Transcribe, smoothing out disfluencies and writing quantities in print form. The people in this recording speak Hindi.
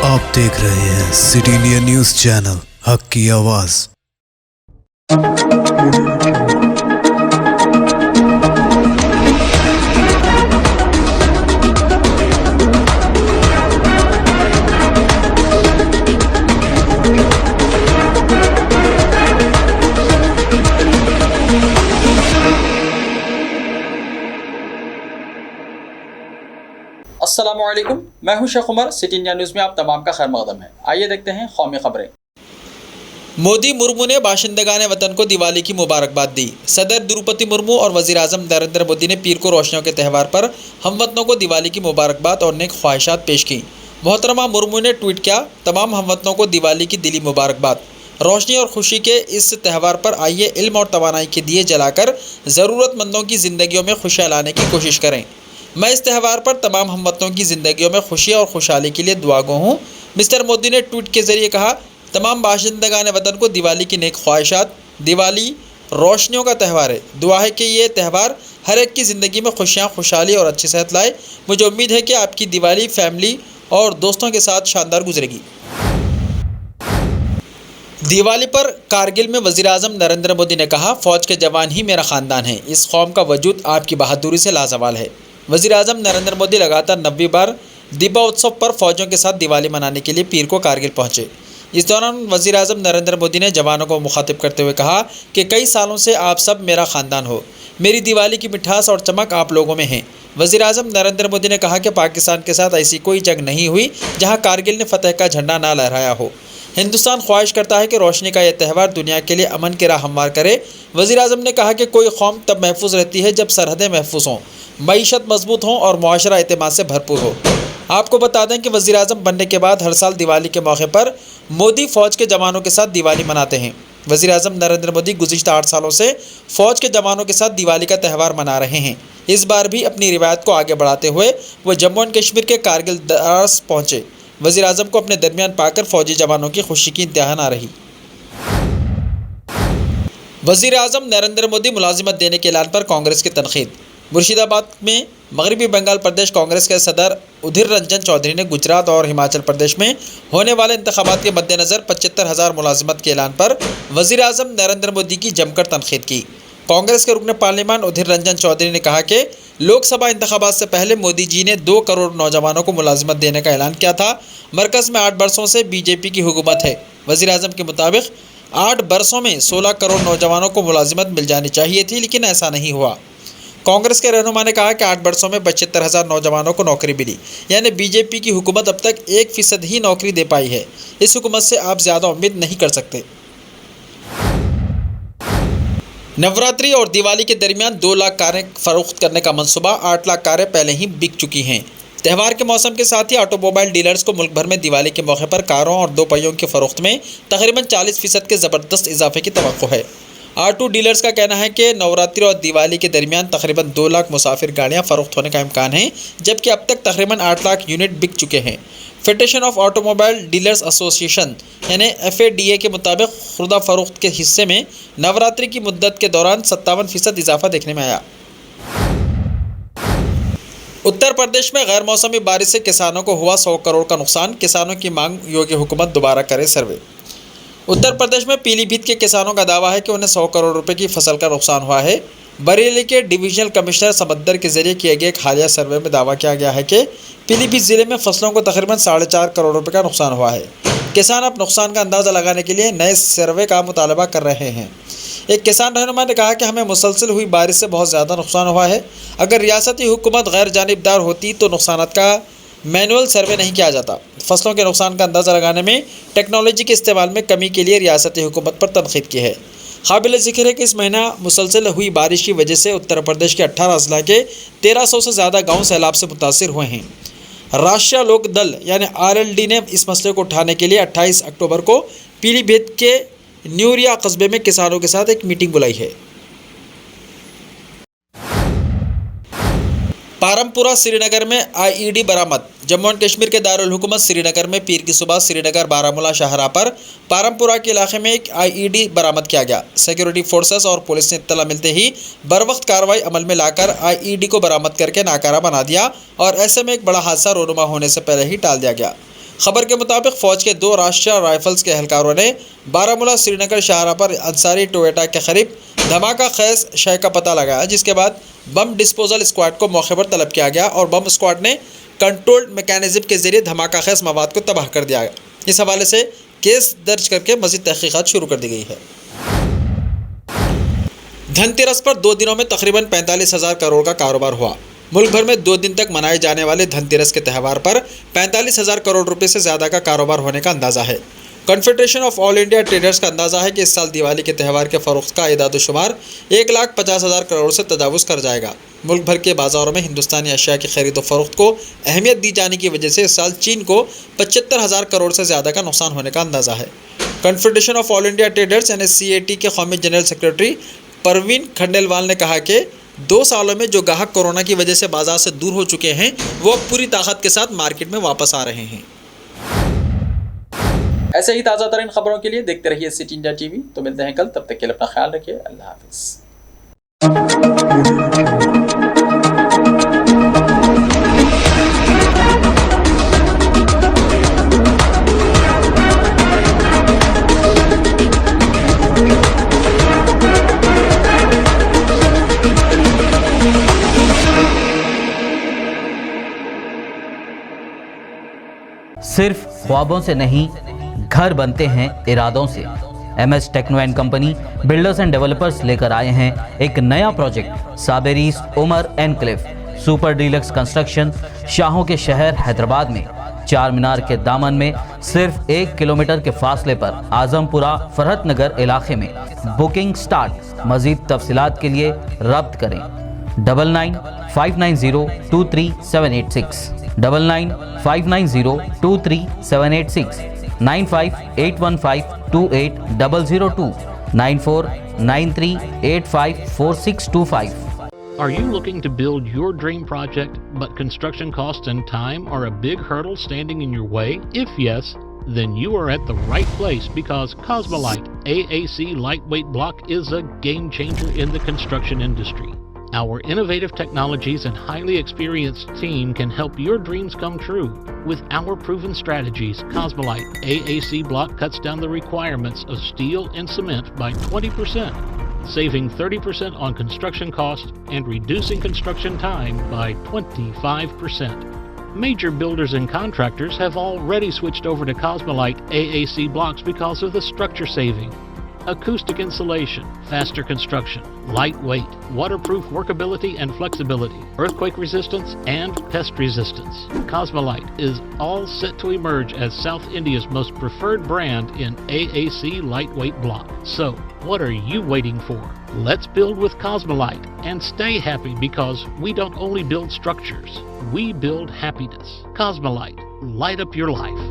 आप देख रहे हैं सिटी इंडिया न्यूज चैनल, हक की आवाज। अस्सलामुअलैकुम, मैं हूं Sheikh Umar. City India News में आप तमाम का खैर मकदम है। आइए देखते हैं कौमी खबरें। मोदी मुर्मू ने बाशिंदगान वतन को दिवाली की मुबारकबाद दी। सदर द्रौपदी मुर्मू और वज़ीर आज़म नरेंद्र मोदी ने पीर को रोशनियों के त्यौहार पर हमवतनों को दिवाली की मुबारकबाद और नेक ख्वाहिशात पेश की। मोहतरमा मुर्मू ने ट्वीट किया, तमाम हमवतनों को दिवाली की दिली मुबारकबाद। रोशनी और खुशी के इस त्यौहार पर आइए इल्म और तवानाई के दिए जलाकर ज़रूरतमंदों की ज़िंदगियों में खुशियाँ लाने की कोशिश करें। मैं इस त्यौहार पर तमाम हमवतनों की ज़िंदगियों में खुशी और खुशहाली के लिए दुआगो हूँ। मिस्टर मोदी ने ट्वीट के ज़रिए कहा, तमाम बाशिंदगान वतन को दिवाली की नेक ख्वाहिशात। दिवाली रोशनियों का त्यौहार है। दुआ है कि ये त्यौहार हर एक की ज़िंदगी में खुशियाँ, खुशहाली और अच्छी सेहत लाए। मुझे उम्मीद है कि आपकी दिवाली फैमिली और दोस्तों के साथ शानदार गुजरेगी। दिवाली पर कारगिल में वज़ीर आज़म नरेंद्र मोदी ने कहा, फ़ौज के जवान ही मेरा ख़ानदान है। इस कौम का वजूद आपकी बहादुरी से लाजवाल है। वज़ीर आज़म नरेंद्र मोदी लगातार 90 बार दीपा उत्सव पर फौजियों के साथ दिवाली मनाने के लिए पीर को कारगिल पहुंचे। इस दौरान वज़ीर आज़म नरेंद्र मोदी ने जवानों को मुखातिब करते हुए कहा कि कई सालों से आप सब मेरा ख़ानदान हो। मेरी दिवाली की मिठास और चमक आप लोगों में है। वज़ीर आज़म नरेंद्र मोदी ने कहा कि पाकिस्तान के साथ ऐसी कोई जंग नहीं हुई जहाँ कारगिल ने फतह का झंडा ना लहराया हो। हिंदुस्तान ख्वाहिश करता है कि रोशनी का यह त्यौहार दुनिया के लिए अमन की राह हमवार करे। वज़ीर आज़म ने कहा कि कोई कौम तब महफूज रहती है जब सरहदें महफूज हों, मईशत मजबूत हों और मुआशरा एतमाद से भरपूर हो। आपको बता दें कि वज़ीर आज़म बनने के बाद हर साल दिवाली के मौके पर मोदी फ़ौज के जवानों के साथ दिवाली मनाते हैं। वज़ीर आज़म नरेंद्र मोदी गुज़िश्ता 8 सालों से फ़ौज के जवानों के साथ दिवाली का त्यौहार मना रहे हैं। इस बार भी अपनी रिवायत को आगे बढ़ाते हुए वह जम्मू एंड कश्मीर के कारगिल द्रास पहुँचे। वज़ीर आज़म को अपने दरमियान पाकर फ़ौजी जवानों की खुशी की इंतहा ना रही। वज़ीर आज़म नरेंद्र मोदी मुलाजिमत देने के ऐलान पर कांग्रेस की तनकीद। मुर्शिदाबाद में मगरबी बंगाल प्रदेश कांग्रेस के सदर उधीर रंजन चौधरी ने गुजरात और हिमाचल प्रदेश में होने वाले इंतखाबात के मद्देनज़र 75,000 मुलाजिमत के ऐलान पर वज़ीर आज़म नरेंद्र मोदी की जमकर तनकीद की। कांग्रेस के रुकन पार्लियामान उधीर रंजन चौधरी ने कहा कि लोकसभा इंतखाबात से पहले मोदी जी ने 2 करोड़ नौजवानों को मुलाजिमत देने का ऐलान किया था। मरकज़ में 8 बरसों से बीजेपी की हुकूमत है। वज़ीर आज़म के मुताबिक 8 बरसों में 16 करोड़ नौजवानों को मुलाजिमत मिल जानी चाहिए थी, लेकिन ऐसा नहीं हुआ। कांग्रेस के रहनुमा ने कहा कि 8 बरसों में 75,000 नौजवानों को नौकरी मिली, यानी बीजेपी की हुकूमत अब तक 1% ही नौकरी दे पाई है। इस हुकूमत से आप ज़्यादा उम्मीद नहीं कर सकते। नवरात्रि और दिवाली के दरमियान 2 लाख कारें फरोख्त करने का मंसूबा, 8 लाख कारें पहले ही बिक चुकी हैं। त्यौहार के मौसम के साथ ही ऑटोमोबाइल डीलर्स को मुल्क भर में दिवाली के मौके पर कारों और 2 पहियों की फरोख्त में तकरीबन 40% के ज़बरदस्त इजाफे की तवक्को है। R2 डीलर्स का कहना है कि नवरात्रि और दिवाली के दरमियान तकरीबन 2 लाख मुसाफिर गाड़ियाँ फरोख्त होने का इम्कान है, जबकि अब तक तकरीबन 8 लाख यूनिट बिक चुके हैं। Federation of automobile dealers association यानी FADA के मुताबिक खुर्दा फरोख्त के हिस्से में नवरात्रि की मुद्दत के दौरान 57% इजाफा देखने में आया। उत्तर प्रदेश में गैर मौसमी बारिश से किसानों को हुआ 100 करोड़ का नुकसान। किसानों की मांग, योगी हुकूमत दोबारा करे सर्वे। उत्तर प्रदेश में पीलीभीत के किसानों का दावा है कि उन्हें 100 करोड़ रुपए की फसल का नुकसान हुआ है। बरेली के डिवीजनल कमिश्नर समद्दर के जरिए किए गए एक हालिया सर्वे में दावा किया गया है कि पीलीभीत ज़िले में फसलों को तकरीबन 4.5 करोड़ रुपए का नुकसान हुआ है। किसान अब नुकसान का अंदाज़ा लगाने के लिए नए सर्वे का मुतालबा कर रहे हैं। एक किसान रहनुमा ने कहा कि हमें मुसलसल हुई बारिश से बहुत ज़्यादा नुकसान हुआ है। अगर रियासती हुकूमत गैर जानिबदार होती तो नुकसानात का मैनुअल सर्वे नहीं किया जाता। फसलों के नुकसान का अंदाज़ा लगाने में टेक्नोलॉजी के इस्तेमाल में कमी के लिए रियासती हुकूमत पर तनकीद की है। काबिल ज़िक्र है कि इस महीना मुसलसल हुई बारिश की वजह से उत्तर प्रदेश के 18 अजला के 1300 से ज़्यादा गाँव सैलाब से मुतासिर हुए हैं। राष्ट्रीय लोक दल यानी RLD ने इस मसले को उठाने के लिए 28 अक्टूबर को पीलीभीत के न्यूरिया कस्बे में किसानों के साथ एक मीटिंग बुलाई है। पारमपुरा श्रीनगर में IED बरामद। जम्मू एंड कश्मीर के दारुल हुकूमत श्रीनगर में पीर की सुबह श्रीनगर बारामूला शाहराह पर पारमपुरा के इलाके में एक IED बरामद किया गया। सिक्योरिटी फोर्सेस और पुलिस ने इत्तला मिलते ही बरवक्त कार्रवाई अमल में लाकर IED को बरामद करके नाकारा बना दिया और ऐसे में एक बड़ा हादसा रोनुमा होने से पहले ही टाल दिया गया। खबर के मुताबिक फौज के 2 राष्ट्रीय राइफल्स के एहलकारों ने बारामूला श्रीनगर शाहराह पर अंसारी टोयोटा के करीब धमाका खेज शय का पता लगाया, जिसके बाद बम डिस्पोजल स्क्वाड को मौके पर तलब किया गया और बम स्क्वाड ने कंट्रोल्ड मैकेनिज्म के जरिए धमाका खेज मवाद को तबाह कर दिया। इस हवाले से केस दर्ज करके मजीद तहकीकात शुरू कर दी गई है। धनतेरस पर 2 दिनों में तकरीबन 45,000 करोड़ का कारोबार हुआ। मुल्क भर में 2 दिन तक मनाए जाने वाले धनतेरस के त्यौहार पर 45,000 करोड़ रुपए से ज़्यादा का कारोबार होने का अंदाज़ा है। Confederation of all India traders का अंदाज़ा है कि इस साल दिवाली के त्यौहार के फ़रोख्त का इदाद-ओ-शुमार 1,50,000 करोड़ से तजावुज़ कर जाएगा। मुल्क भर के बाज़ारों में हिंदुस्तानी अशिया की खरीद व फरोख्त को अहमियत दी जाने की वजह से इस साल चीन को 75,000 करोड़ से ज़्यादा का नुकसान होने का अंदाज़ा है। Confederation of all India traders यानी CAT के कौमी जनरल सेक्रेटरी परवीन खंडेलवाल ने कहा कि 2 सालों में जो ग्राहक कोरोना की वजह से बाजार से दूर हो चुके हैं वो अब पूरी ताकत के साथ मार्केट में वापस आ रहे हैं। ऐसे ही ताज़ा तरीन खबरों के लिए देखते रहिए सिटी इंडिया TV। तो मिलते हैं कल, तब तक के लिए अपना ख्याल रखिए। अल्लाह हाफिज़। सिर्फ ख्वाबों से नहीं, घर बनते हैं इरादों से। MS techno and company builders and developers लेकर आए हैं एक नया प्रोजेक्ट साबेरीज Umar enclave super deluxe construction. शाहों के शहर हैदराबाद में चार मीनार के दामन में सिर्फ 1 किलोमीटर के फासले पर आजमपुरा फरहत नगर इलाके में। Booking start. मजीद तफसीलात के लिए रब्त करें 9959023786 9959023786 9581528002 9493854625। Are you looking to build your dream project, but construction costs and time are a big hurdle standing in your way? If yes, then you are at the right place, because Cosmolite AAC lightweight block is a game changer in the construction industry. Our innovative technologies and highly experienced team can help your dreams come true. With our proven strategies, Cosmolite AAC block cuts down the requirements of steel and cement by 20%, saving 30% on construction costs and reducing construction time by 25%. Major builders and contractors have already switched over to Cosmolite AAC blocks because of the structure saving. Acoustic insulation, faster construction, lightweight, waterproof workability and flexibility, earthquake resistance and pest resistance. Cosmolite is all set to emerge as South India's most preferred brand in AAC lightweight block. So, what are you waiting for? Let's build with Cosmolite and stay happy, because we don't only build structures, we build happiness. Cosmolite, light up your life.